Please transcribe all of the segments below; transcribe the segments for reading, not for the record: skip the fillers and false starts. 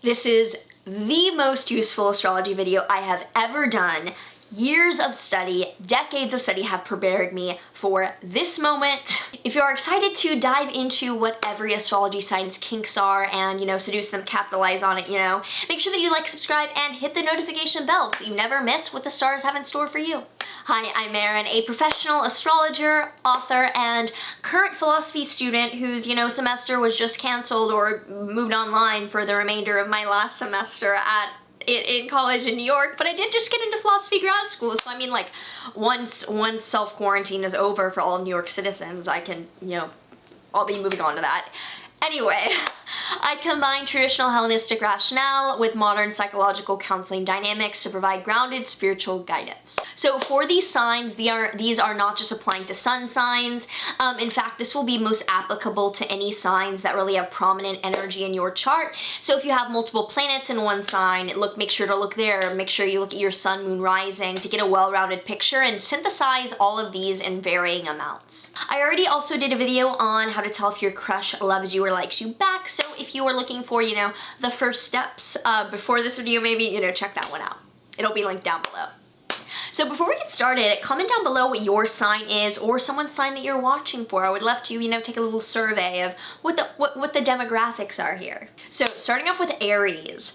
This is the most useful astrology video I have ever done. Years of study, decades of study have prepared me for this moment. If you are excited to dive into what every astrology sign's kinks are and, seduce them, capitalize on it, make sure that you like, subscribe, and hit the notification bell so you never miss what the stars have in store for you. Hi, I'm Maren, a professional astrologer, author, and current philosophy student whose, semester was just canceled or moved online for the remainder of my last semester in college in New York, but I did just get into philosophy grad school, so I mean, like, once self-quarantine is over for all New York citizens, I can, I'll be moving on to that. Anyway, I combine traditional Hellenistic rationale with modern psychological counseling dynamics to provide grounded spiritual guidance. So for these signs, these are not just applying to sun signs. In fact, this will be most applicable to any signs that really have prominent energy in your chart. So if you have multiple planets in one sign, make sure to look there. Make sure you look at your sun, moon, rising to get a well-rounded picture and synthesize all of these in varying amounts. I already also did a video on how to tell if your crush loves you or likes you back. So if you are looking for, the first steps before this video, maybe, check that one out. It'll be linked down below. So before we get started, comment down below what your sign is or someone's sign that you're watching for. I would love to, take a little survey of what the demographics are here. So starting off with Aries.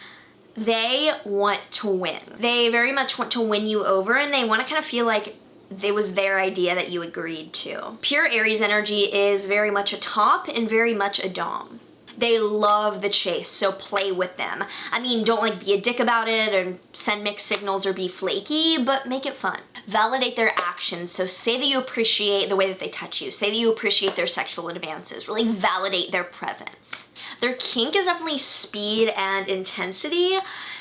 They want to win. They very much want to win you over, and they want to kind of feel like it was their idea that you agreed to. Pure Aries energy is very much a top and very much a dom. They love the chase, so play with them. I mean, don't be a dick about it and send mixed signals or be flaky, but make it fun. Validate their actions, so say that you appreciate the way that they touch you. Say that you appreciate their sexual advances. Really validate their presence. Their kink is definitely speed and intensity.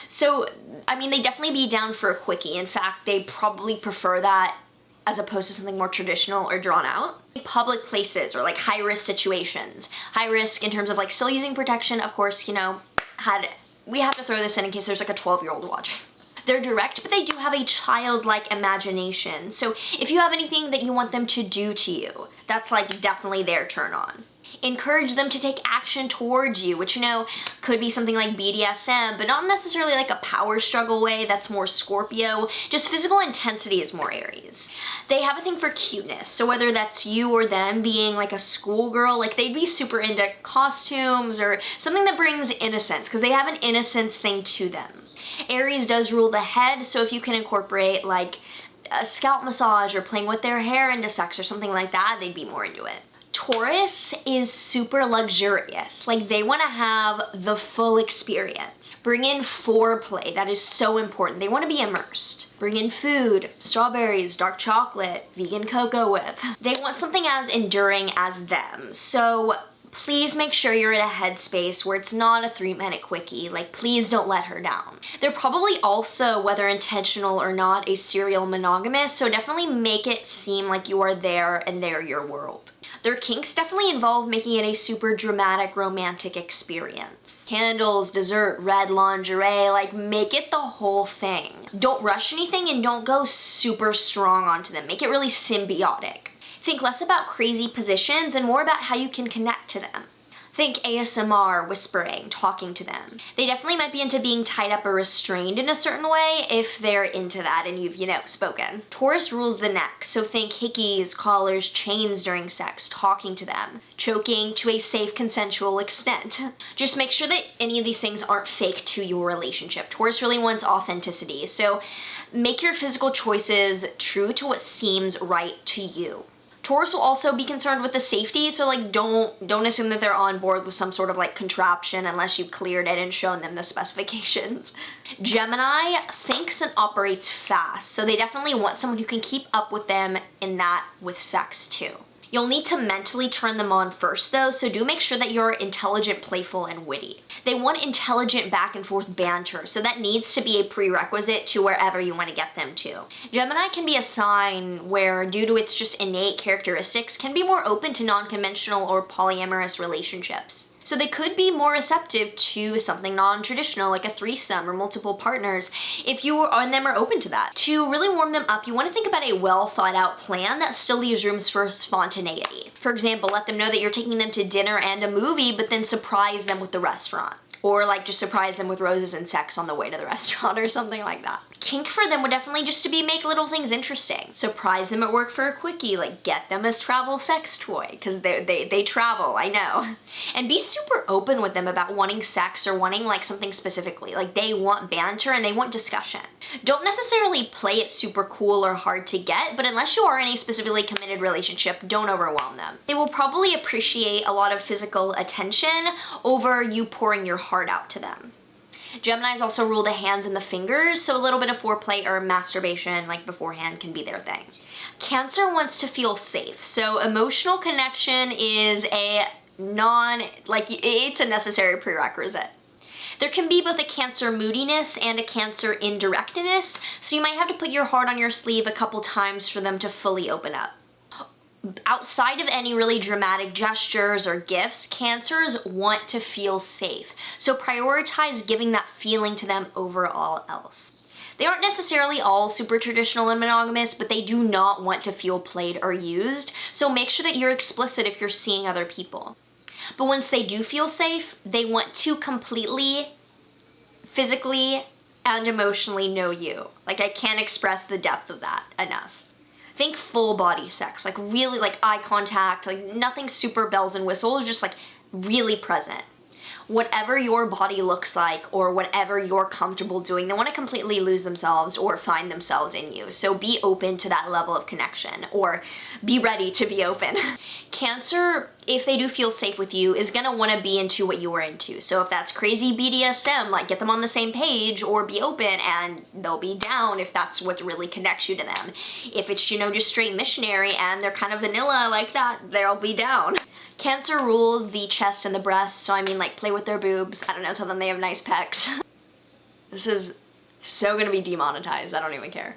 So, I mean, they definitely be down for a quickie. In fact, they probably prefer that as opposed to something more traditional or drawn out. Public places or high-risk situations. High risk in terms of still using protection, of course, we have to throw this in case there's a 12-year-old watching. They're direct, but they do have a childlike imagination. So if you have anything that you want them to do to you, that's definitely their turn on. Encourage them to take action towards you, which, could be something like BDSM, but not necessarily a power struggle way. That's more Scorpio. Just physical intensity is more Aries. They have a thing for cuteness. So whether that's you or them being a schoolgirl, they'd be super into costumes or something that brings innocence, because they have an innocence thing to them. Aries does rule the head, so if you can incorporate a scalp massage or playing with their hair into sex or something like that, they'd be more into it. Taurus is super luxurious. They want to have the full experience. Bring in foreplay. That is so important. They want to be immersed. Bring in food, strawberries, dark chocolate, vegan cocoa whip. They want something as enduring as them. So please make sure you're in a headspace where it's not a 3-minute quickie. Please don't let her down. They're probably also, whether intentional or not, a serial monogamous, so definitely make it seem like you are there and they're your world. Their kinks definitely involve making it a super dramatic romantic experience. Candles, dessert, red lingerie, make it the whole thing. Don't rush anything and don't go super strong onto them. Make it really symbiotic. Think less about crazy positions and more about how you can connect to them. Think ASMR, whispering, talking to them. They definitely might be into being tied up or restrained in a certain way if they're into that and you've, spoken. Taurus rules the neck, so think hickeys, collars, chains during sex, talking to them, choking to a safe, consensual extent. Just make sure that any of these things aren't fake to your relationship. Taurus really wants authenticity, so make your physical choices true to what seems right to you. Taurus will also be concerned with the safety, so don't assume that they're on board with some sort of contraption unless you've cleared it and shown them the specifications. Gemini thinks and operates fast, so they definitely want someone who can keep up with them in that with sex too. You'll need to mentally turn them on first though, so do make sure that you're intelligent, playful, and witty. They want intelligent back and forth banter, so that needs to be a prerequisite to wherever you want to get them to. Gemini can be a sign where, due to its just innate characteristics, can be more open to non-conventional or polyamorous relationships. So they could be more receptive to something non-traditional, like a threesome or multiple partners, if you and them are open to that. To really warm them up, you want to think about a well thought out plan that still leaves room for spontaneity. For example, let them know that you're taking them to dinner and a movie, but then surprise them with the restaurant. or like just surprise them with roses and sex on the way to the restaurant or something like that. Kink for them would definitely just to be make little things interesting. Surprise them at work for a quickie, like get them a travel sex toy, because they travel, I know. And be super open with them about wanting sex or wanting like something specifically. Like they want banter and they want discussion. Don't necessarily play it super cool or hard to get, but unless you are in a specifically committed relationship, don't overwhelm them. They will probably appreciate a lot of physical attention over you pouring your heart out to them. Geminis also rule the hands and the fingers, so a little bit of foreplay or masturbation like beforehand can be their thing. Cancer wants to feel safe, so emotional connection is it's a necessary prerequisite. There can be both a Cancer moodiness and a Cancer indirectness, so you might have to put your heart on your sleeve a couple times for them to fully open up. Outside of any really dramatic gestures or gifts, Cancers want to feel safe, so prioritize giving that feeling to them over all else. They aren't necessarily all super traditional and monogamous, but they do not want to feel played or used, so make sure that you're explicit if you're seeing other people. But once they do feel safe, they want to completely, physically, and emotionally know you. Like, I can't express the depth of that enough. Think full body sex, like really like eye contact, like nothing super bells and whistles, just like really present. Whatever your body looks like or whatever you're comfortable doing, they want to completely lose themselves or find themselves in you. So be open to that level of connection, or be ready to be open. Cancer, if they do feel safe with you, is gonna want to be into what you are into. So if that's crazy BDSM, like get them on the same page, or be open and they'll be down if that's what really connects you to them. If it's, you know, just straight missionary and they're kind of vanilla like that, they'll be down. Cancer rules the chest and the breasts, so I mean like play with their boobs, I don't know, tell them they have nice pecs. This is so gonna be demonetized, I don't even care.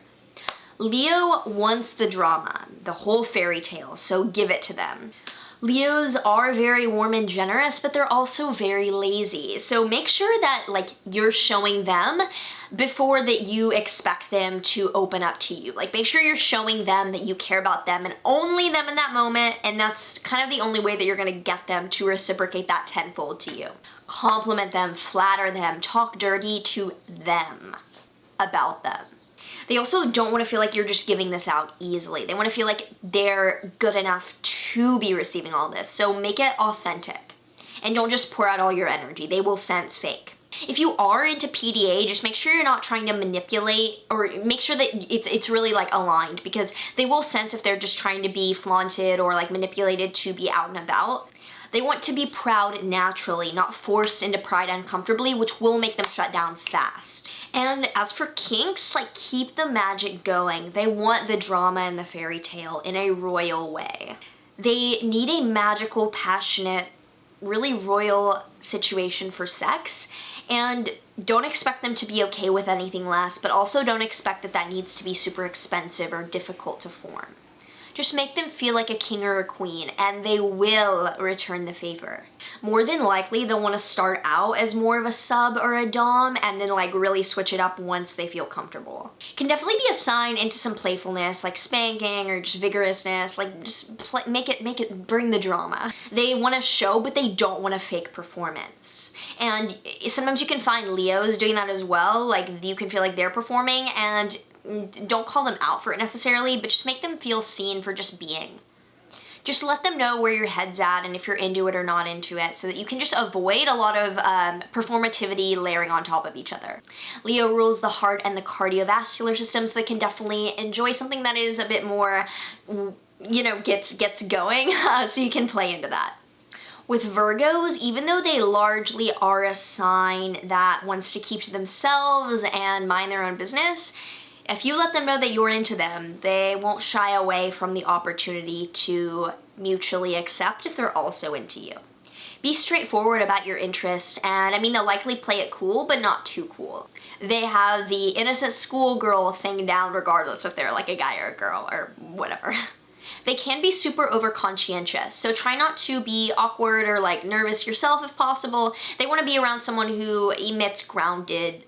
Leo wants the drama, the whole fairy tale, so give it to them. Leos are very warm and generous, but they're also very lazy. So make sure that like you're showing them before that you expect them to open up to you. Like make sure you're showing them that you care about them and only them in that moment, and that's kind of the only way that you're gonna get them to reciprocate that tenfold to you. Compliment them, flatter them, talk dirty to them about them. They also don't want to feel like you're just giving this out easily. They want to feel like they're good enough to be receiving all this. So make it authentic. And don't just pour out all your energy. They will sense fake. If you are into PDA, just make sure you're not trying to manipulate, or make sure that it's really like aligned, because they will sense if they're just trying to be flaunted or like manipulated to be out and about. They want to be proud naturally, not forced into pride uncomfortably, which will make them shut down fast. And as for kinks, like keep the magic going. They want the drama and the fairy tale in a royal way. They need a magical, passionate, really royal situation for sex, and don't expect them to be okay with anything less, but also don't expect that that needs to be super expensive or difficult to form. Just make them feel like a king or a queen, and they will return the favor. More than likely, they'll want to start out as more of a sub or a dom, and then like really switch it up once they feel comfortable. Can definitely be a sign into some playfulness, like spanking or just vigorousness, like just make it bring the drama. They want to show, but they don't want a fake performance. And sometimes you can find Leos doing that as well, like you can feel like they're performing, and don't call them out for it necessarily, but just make them feel seen for just being. Just let them know where your head's at and if you're into it or not into it, so that you can just avoid a lot of performativity layering on top of each other. Leo rules the heart and the cardiovascular systems, so they can definitely enjoy something that is a bit more, you know, gets going, so you can play into that. With Virgos, even though they largely are a sign that wants to keep to themselves and mind their own business, if you let them know that you're into them, they won't shy away from the opportunity to mutually accept if they're also into you. Be straightforward about your interest, and I mean, they'll likely play it cool, but not too cool. They have the innocent schoolgirl thing down regardless if they're like a guy or a girl or whatever. They can be super over-conscientious, so try not to be awkward or like nervous yourself if possible. They want to be around someone who emits groundedness.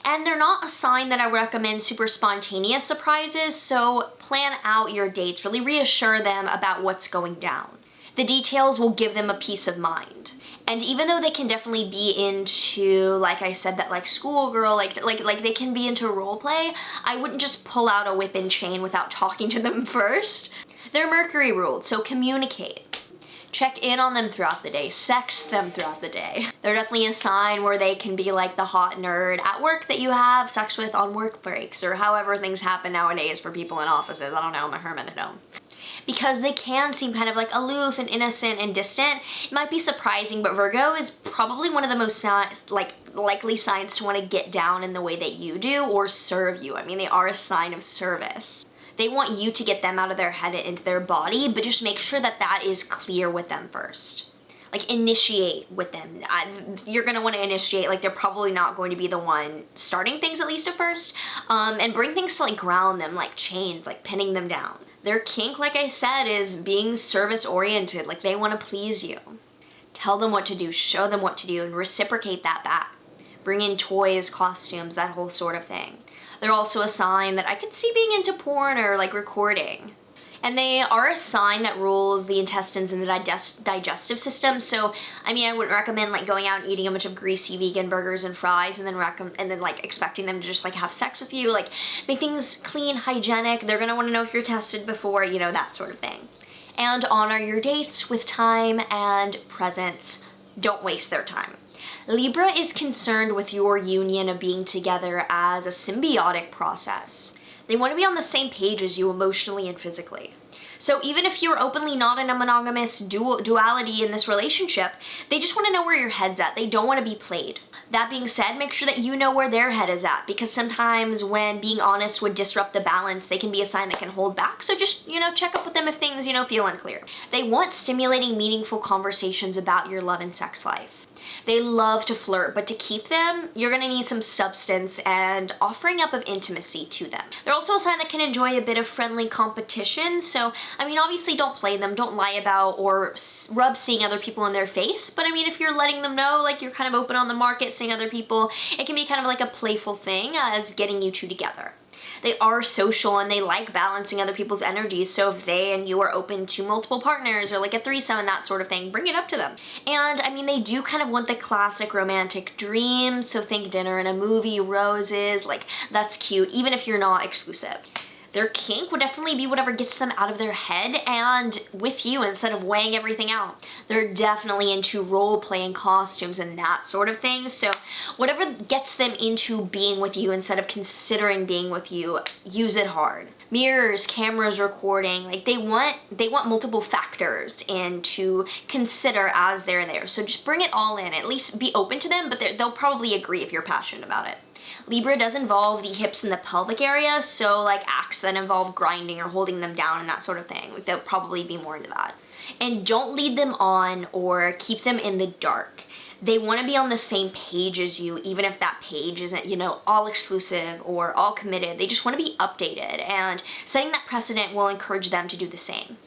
And they're not a sign that I recommend super spontaneous surprises, so plan out your dates. Really reassure them about what's going down. The details will give them a peace of mind. And even though they can definitely be into, like I said, that like schoolgirl, like they can be into role play, I wouldn't just pull out a whip and chain without talking to them first. They're Mercury ruled, so communicate. Check in on them throughout the day, sext them throughout the day. They're definitely a sign where they can be like the hot nerd at work that you have sex with on work breaks, or however things happen nowadays for people in offices. I don't know, I'm a hermit at home. Because they can seem kind of like aloof and innocent and distant. It might be surprising, but Virgo is probably one of the most likely signs to want to get down in the way that you do or serve you. I mean, they are a sign of service. They want you to get them out of their head and into their body, but just make sure that that is clear with them first. Like, initiate with them. You're gonna want to initiate, like they're probably not going to be the one starting things, at least at first, and bring things to like ground them, like chains, like pinning them down. Their kink, like I said, is being service oriented, like they want to please you. Tell them what to do, show them what to do, and reciprocate that back. Bring in toys, costumes, that whole sort of thing. They're also a sign that I could see being into porn or like recording. And they are a sign that rules the intestines and the digestive system. So, I mean, I wouldn't recommend like going out and eating a bunch of greasy vegan burgers and fries and then like expecting them to just like have sex with you. Like, make things clean, hygienic. They're gonna want to know if you're tested before, you know, that sort of thing. And honor your dates with time and presence. Don't waste their time. Libra is concerned with your union of being together as a symbiotic process. They want to be on the same page as you emotionally and physically. So even if you're openly not in a monogamous duality in this relationship, they just want to know where your head's at. They don't want to be played. That being said, make sure that you know where their head is at, because sometimes when being honest would disrupt the balance, they can be a sign that can hold back. So just, you know, check up with them if things, you know, feel unclear. They want stimulating, meaningful conversations about your love and sex life. They love to flirt, but to keep them, you're gonna need some substance and offering up of intimacy to them. They're also a sign that can enjoy a bit of friendly competition. So, I mean, obviously don't play them, don't lie about or rub seeing other people in their face. But I mean, if you're letting them know, like you're kind of open on the market, seeing other people, it can be kind of like a playful thing as getting you two together. They are social and they like balancing other people's energies, so if they and you are open to multiple partners or like a threesome and that sort of thing, bring it up to them. And I mean, they do kind of want the classic romantic dream, so think dinner and a movie, roses, like that's cute, even if you're not exclusive. Their kink would definitely be whatever gets them out of their head and with you instead of weighing everything out. They're definitely into role-playing costumes and that sort of thing. So whatever gets them into being with you instead of considering being with you, use it hard. Mirrors, cameras, recording, like they want multiple factors in to consider as they're there. So just bring it all in. At least be open to them, but they'll probably agree if you're passionate about it. Libra does involve the hips and the pelvic area, so like acts that involve grinding or holding them down and that sort of thing. Like they'll probably be more into that. And don't lead them on or keep them in the dark. They want to be on the same page as you, even if that page isn't, you know, all exclusive or all committed. They just want to be updated, and setting that precedent will encourage them to do the same.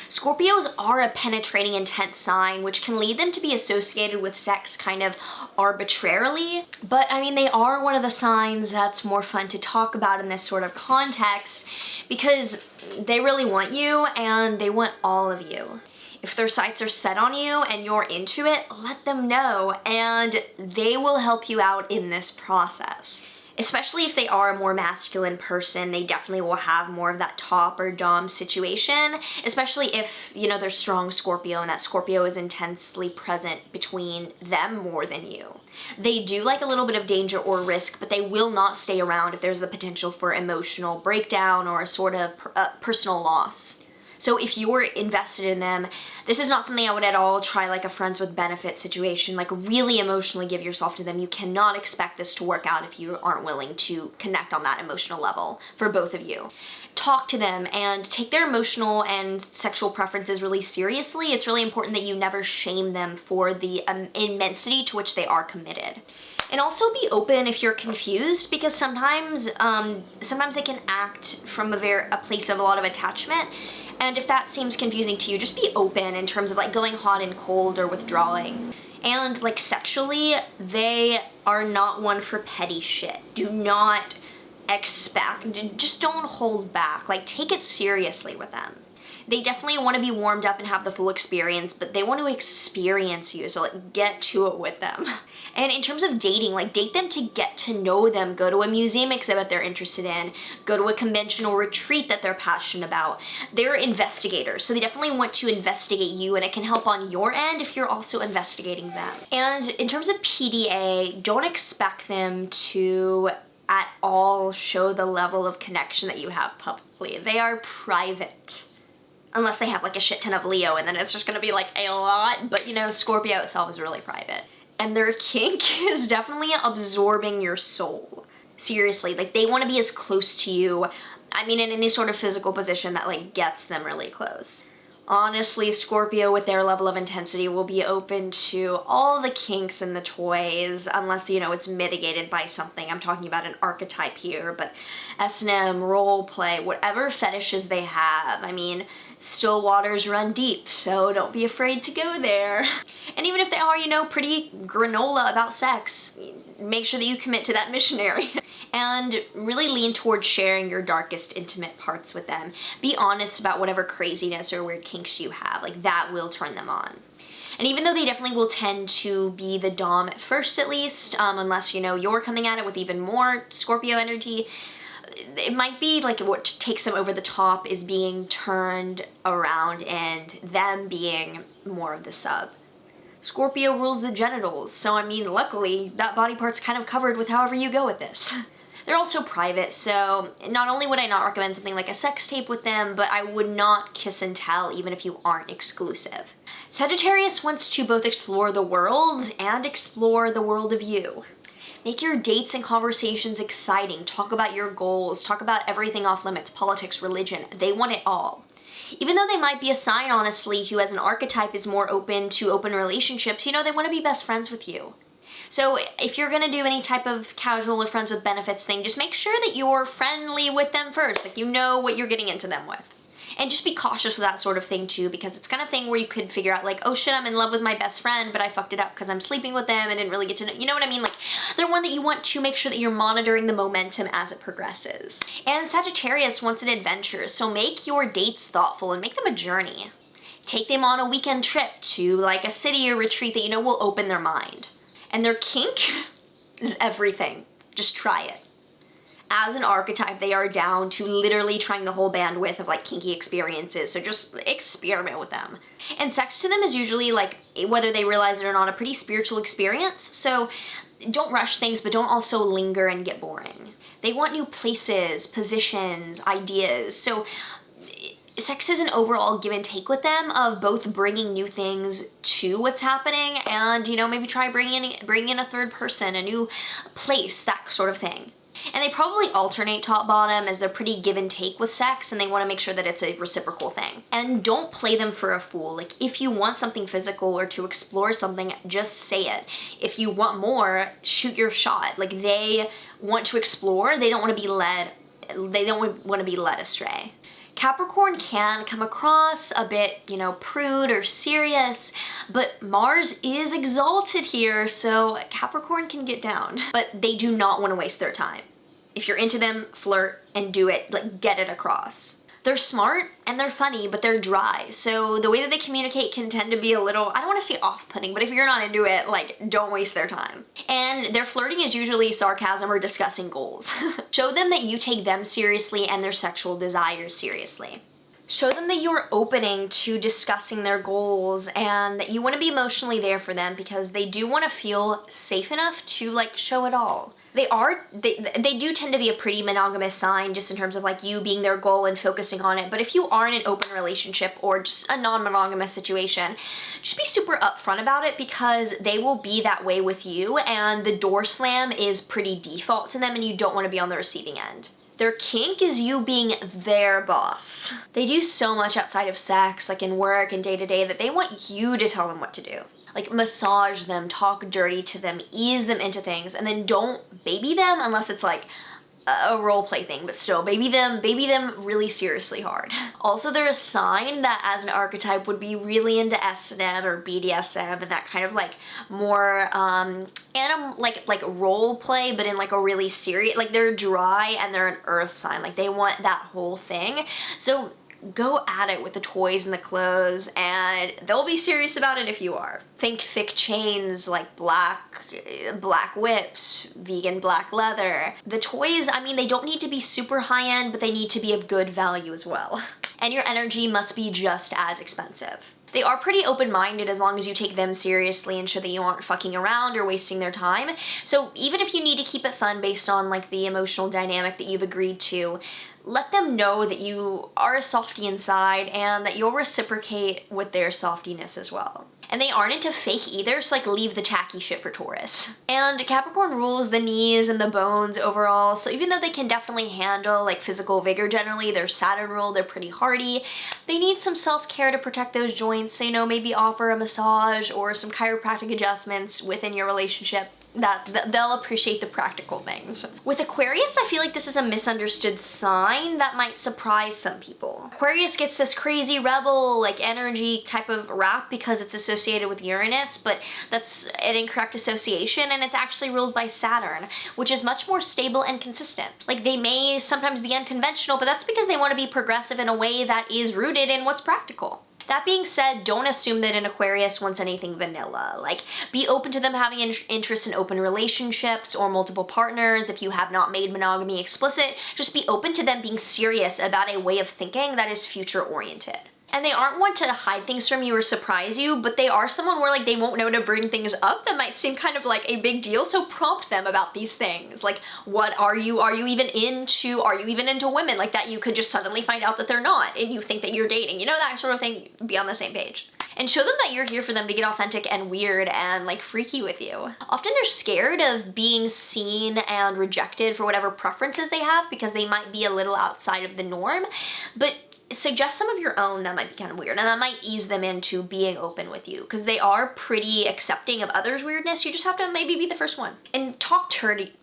Scorpios are a penetrating, intense sign, which can lead them to be associated with sex kind of arbitrarily. But I mean, they are one of the signs that's more fun to talk about in this sort of context because they really want you and they want all of you. If their sights are set on you and you're into it, let them know and they will help you out in this process. Especially if they are a more masculine person, they definitely will have more of that top or dom situation, especially if, you know, they're strong Scorpio and that Scorpio is intensely present between them more than you. They do like a little bit of danger or risk, but they will not stay around if there's the potential for emotional breakdown or a sort of personal loss. So if you're invested in them, this is not something I would at all try like a friends with benefit situation, like really emotionally give yourself to them. You cannot expect this to work out if you aren't willing to connect on that emotional level for both of you. Talk to them and take their emotional and sexual preferences really seriously. It's really important that you never shame them for the immensity to which they are committed. And also be open if you're confused, because sometimes they can act from a place of a lot of attachment. And if that seems confusing to you, just be open in terms of like going hot and cold or withdrawing. And like sexually, they are not one for petty shit. Do not expect, just don't hold back. Like take it seriously with them. They definitely want to be warmed up and have the full experience, but they want to experience you, so like get to it with them. And in terms of dating, like date them to get to know them. Go to a museum exhibit they're interested in. Go to a conventional retreat that they're passionate about. They're investigators, so they definitely want to investigate you, and it can help on your end if you're also investigating them. And in terms of PDA, don't expect them to at all show the level of connection that you have publicly. They are private. Unless they have like a shit ton of Leo, and then it's just gonna be like a lot, but you know, Scorpio itself is really private. And their kink is definitely absorbing your soul. Seriously, like they want to be as close to you, I mean in any sort of physical position that like gets them really close. Honestly, Scorpio with their level of intensity will be open to all the kinks and the toys, unless, you know, it's mitigated by something. I'm talking about an archetype here, but S&M, role play, whatever fetishes they have. I mean, still waters run deep, so don't be afraid to go there. And even if they are, you know, pretty granola about sex, make sure that you commit to that missionary. And really lean towards sharing your darkest intimate parts with them. Be honest about whatever craziness or weird kinks you have, like that will turn them on. And even though they definitely will tend to be the dom at first at least, unless, you know, you're coming at it with even more Scorpio energy, it might be like what takes them over the top is being turned around and them being more of the sub. Scorpio rules the genitals, so I mean, luckily, that body part's kind of covered with however you go with this. They're also private, so not only would I not recommend something like a sex tape with them, but I would not kiss and tell even if you aren't exclusive. Sagittarius wants to both explore the world and explore the world of you. Make your dates and conversations exciting. Talk about your goals. Talk about everything off limits, politics, religion. They want it all. Even though they might be a sign, honestly, who as an archetype is more open to open relationships, you know, they want to be best friends with you. So if you're gonna do any type of casual or friends with benefits thing, just make sure that you're friendly with them first, like you know what you're getting into them with. And just be cautious with that sort of thing too, because it's kind of thing where you could figure out like, oh shit, I'm in love with my best friend, but I fucked it up because I'm sleeping with them and didn't really get to know, you know what I mean? Like, they're one that you want to make sure that you're monitoring the momentum as it progresses. And Sagittarius wants an adventure, so make your dates thoughtful and make them a journey. Take them on a weekend trip to like a city or retreat that you know will open their mind. And their kink is everything. Just try it. As an archetype, they are down to literally trying the whole bandwidth of like kinky experiences, so just experiment with them. And sex to them is usually like, whether they realize it or not, a pretty spiritual experience, so don't rush things, but don't also linger and get boring. They want new places, positions, ideas, so sex is an overall give and take with them of both bringing new things to what's happening and, you know, maybe try bringing in a third person, a new place, that sort of thing. And they probably alternate top-bottom as they're pretty give and take with sex, and they want to make sure that it's a reciprocal thing. And don't play them for a fool. Like, if you want something physical or to explore something, just say it. If you want more, shoot your shot. Like, they want to explore, they don't want to be led astray. Capricorn can come across a bit, you know, prude or serious, but Mars is exalted here, so Capricorn can get down. But they do not want to waste their time. If you're into them, flirt and do it, like get it across. They're smart and they're funny, but they're dry. So the way that they communicate can tend to be a little, I don't want to say off-putting, but if you're not into it, like don't waste their time. And their flirting is usually sarcasm or discussing goals. Show them that you take them seriously and their sexual desires seriously. Show them that you're opening to discussing their goals and that you want to be emotionally there for them because they do want to feel safe enough to like show it all. They do tend to be a pretty monogamous sign just in terms of like you being their goal and focusing on it, but if you are in an open relationship or just a non-monogamous situation, just be super upfront about it because they will be that way with you and the door slam is pretty default to them and you don't want to be on the receiving end. Their kink is you being their boss. They do so much outside of sex, like in work and day-to-day, that they want you to tell them what to do. Like massage them, talk dirty to them, ease them into things, and then don't baby them unless it's like a role play thing, but still baby them really seriously hard. Also, they're a sign that as an archetype would be really into S&M or BDSM and that kind of like more like role play, but in like a really serious, like they're dry and they're an earth sign, like they want that whole thing. So go at it with the toys and the clothes, and they'll be serious about it if you are. Think thick chains like black whips, vegan black leather. The toys, I mean, they don't need to be super high-end, but they need to be of good value as well. And your energy must be just as expensive. They are pretty open-minded as long as you take them seriously and show that you aren't fucking around or wasting their time. So even if you need to keep it fun based on like the emotional dynamic that you've agreed to, let them know that you are a softie inside and that you'll reciprocate with their softiness as well. And they aren't into fake either, so like leave the tacky shit for Taurus. And Capricorn rules the knees and the bones overall, so even though they can definitely handle like physical vigor generally, they're Saturn ruled, they're pretty hardy, they need some self-care to protect those joints, so you know, maybe offer a massage or some chiropractic adjustments within your relationship. That they'll appreciate the practical things. With Aquarius, I feel like this is a misunderstood sign that might surprise some people. Aquarius gets this crazy rebel like energy type of rap because it's associated with Uranus, but that's an incorrect association, and it's actually ruled by Saturn, which is much more stable and consistent. Like, they may sometimes be unconventional, but that's because they want to be progressive in a way that is rooted in what's practical. That being said, don't assume that an Aquarius wants anything vanilla. Like, be open to them having interest in open relationships or multiple partners. If you have not made monogamy explicit, just be open to them being serious about a way of thinking that is future-oriented. And they aren't one to hide things from you or surprise you, but they are someone where like they won't know to bring things up that might seem kind of like a big deal, so prompt them about these things. Like, what are you even into? Are you even into women? Like that you could just suddenly find out that they're not and you think that you're dating. You know, that sort of thing. Be on the same page. And show them that you're here for them to get authentic and weird and like freaky with you. Often they're scared of being seen and rejected for whatever preferences they have because they might be a little outside of the norm, but suggest some of your own that might be kind of weird, and that might ease them into being open with you because they are pretty accepting of others' weirdness. You just have to maybe be the first one and talk dirty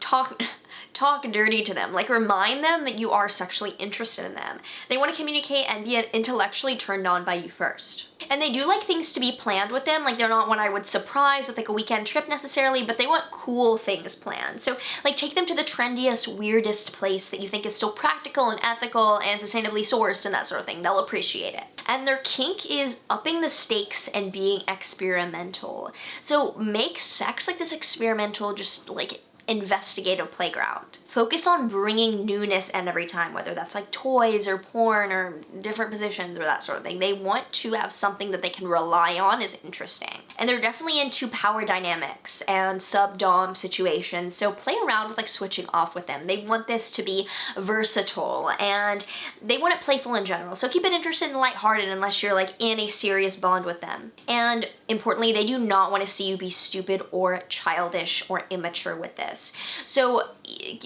to them. Like, remind them that you are sexually interested in them. They want to communicate and be intellectually turned on by you first. And they do like things to be planned with them. Like, they're not one I would surprise with like a weekend trip necessarily, but they want cool things planned. So like, take them to the trendiest, weirdest place that you think is still practical and ethical and sustainably sourced and that sort of thing. They'll appreciate it. And their kink is upping the stakes and being experimental. So make sex like this experimental, just like investigative playground. Focus on bringing newness in every time, whether that's like toys or porn or different positions or that sort of thing. They want to have something that they can rely on is interesting. And they're definitely into power dynamics and sub-dom situations, so play around with like switching off with them. They want this to be versatile and they want it playful in general, so keep it interesting and lighthearted unless you're like in a serious bond with them. And importantly, they do not want to see you be stupid or childish or immature with this. So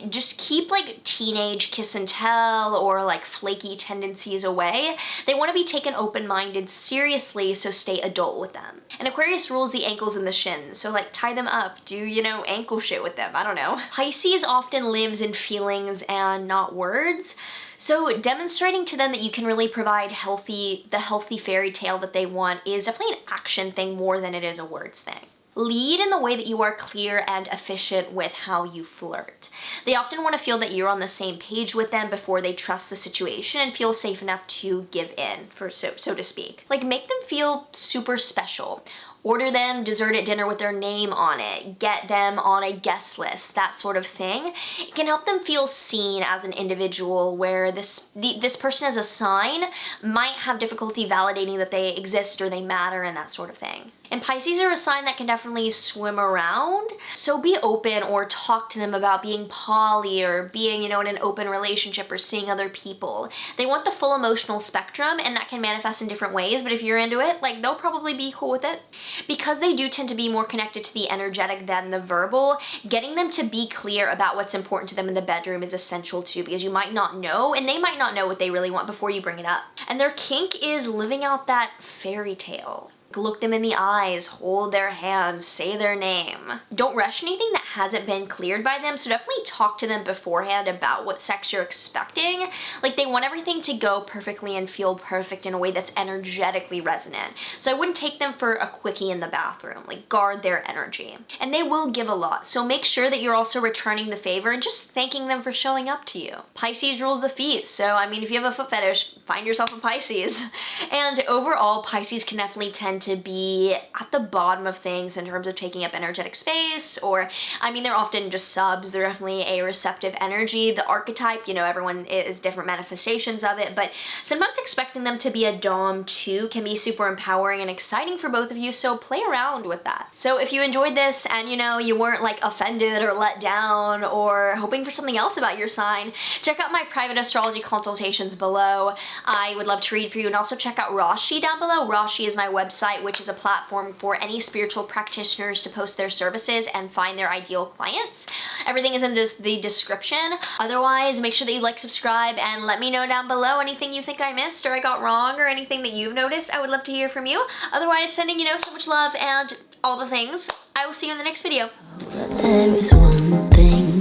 just keep like teenage kiss and tell or like flaky tendencies away. They want to be taken open-minded seriously, so stay adult with them. And Aquarius rules the ankles and the shins, so like tie them up, do, you know, ankle shit with them, I don't know. Pisces often lives in feelings and not words. So demonstrating to them that you can really provide the healthy fairy tale that they want is definitely an action thing more than it is a words thing. Lead in the way that you are clear and efficient with how you flirt. They often want to feel that you're on the same page with them before they trust the situation and feel safe enough to give in, so to speak. Like, make them feel super special. Order them dessert at dinner with their name on it, get them on a guest list, that sort of thing. It can help them feel seen as an individual, where this person as a sign might have difficulty validating that they exist or they matter and that sort of thing. And Pisces are a sign that can definitely swim around, so be open or talk to them about being poly or being, you know, in an open relationship or seeing other people. They want the full emotional spectrum, and that can manifest in different ways, but if you're into it, like, they'll probably be cool with it. Because they do tend to be more connected to the energetic than the verbal, getting them to be clear about what's important to them in the bedroom is essential too, because you might not know, and they might not know what they really want before you bring it up. And their kink is living out that fairy tale. Look them in the eyes, hold their hand, say their name. Don't rush anything that hasn't been cleared by them, so definitely talk to them beforehand about what sex you're expecting. Like, they want everything to go perfectly and feel perfect in a way that's energetically resonant. So I wouldn't take them for a quickie in the bathroom. Like, guard their energy. And they will give a lot, so make sure that you're also returning the favor and just thanking them for showing up to you. Pisces rules the feet, so I mean, if you have a foot fetish, find yourself a Pisces. And overall, Pisces can definitely tend to be at the bottom of things in terms of taking up energetic space, or, I mean, they're often just subs. They're definitely a receptive energy. The archetype, you know, everyone is different manifestations of it, but sometimes expecting them to be a dom too can be super empowering and exciting for both of you, so play around with that. So if you enjoyed this and, you know, you weren't like offended or let down or hoping for something else about your sign, check out my private astrology consultations below. I would love to read for you, and also check out Rashi down below. Rashi is my website, which is a platform for any spiritual practitioners to post their services and find their ideal clients. Everything is in the description. Otherwise, make sure that you like, subscribe, and let me know down below anything you think I missed or I got wrong, or anything that you've noticed. I would love to hear from you. Otherwise, sending, you know, so much love and all the things. I will see you in the next video. There is one thing